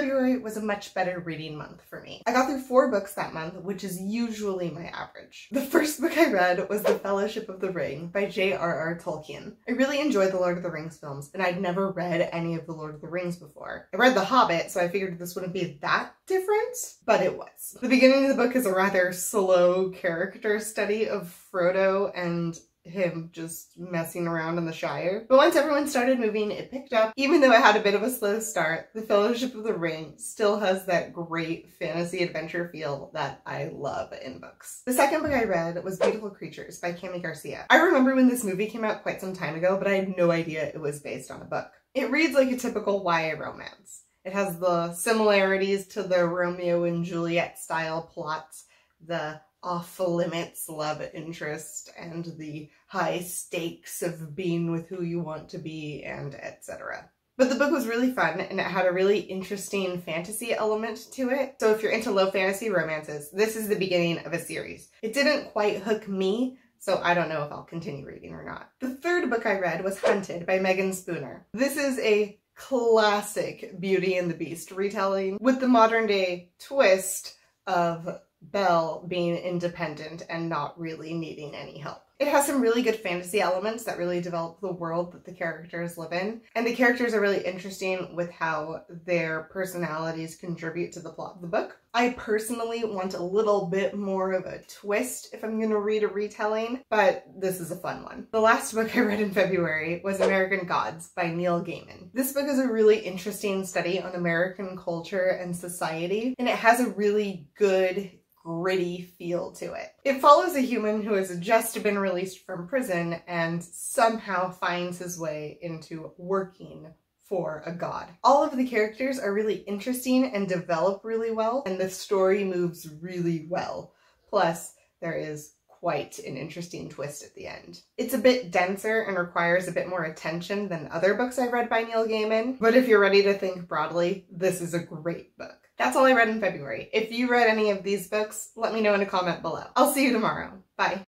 February was a much better reading month for me. I got through 4 books that month, which is usually my average. The first book I read was The Fellowship of the Ring by J.R.R. Tolkien. I really enjoyed the Lord of the Rings films, and I'd never read any of the Lord of the Rings before. I read The Hobbit, so I figured this wouldn't be that different, but it was. The beginning of the book is a rather slow character study of Frodo and him just messing around in the Shire. But once everyone started moving, it picked up. Even though it had a bit of a slow start, The Fellowship of the Ring still has that great fantasy adventure feel that I love in books. The second book I read was Beautiful Creatures by Cami Garcia. I remember when this movie came out quite some time ago, but I had no idea it was based on a book. It reads like a typical YA romance. It has the similarities to the Romeo and Juliet style plots, the off-limits love interest, and the high stakes of being with who you want to be, and etc. But the book was really fun, and it had a really interesting fantasy element to it. So if you're into low fantasy romances, this is the beginning of a series. It didn't quite hook me, so I don't know if I'll continue reading or not. The third book I read was Hunted by Megan Spooner. This is a classic Beauty and the Beast retelling with the modern day twist of Belle being independent and not really needing any help. It has some really good fantasy elements that really develop the world that the characters live in, and the characters are really interesting with how their personalities contribute to the plot of the book. I personally want a little bit more of a twist if I'm going to read a retelling, but this is a fun one. The last book I read in February was American Gods by Neil Gaiman. This book is a really interesting study on American culture and society, and it has a really good gritty feel to it. It follows a human who has just been released from prison and somehow finds his way into working for a god. All of the characters are really interesting and develop really well, and the story moves really well. Plus, there is quite an interesting twist at the end. It's a bit denser and requires a bit more attention than other books I've read by Neil Gaiman, but if you're ready to think broadly, this is a great book. That's all I read in February. If you read any of these books, let me know in a comment below. I'll see you tomorrow. Bye.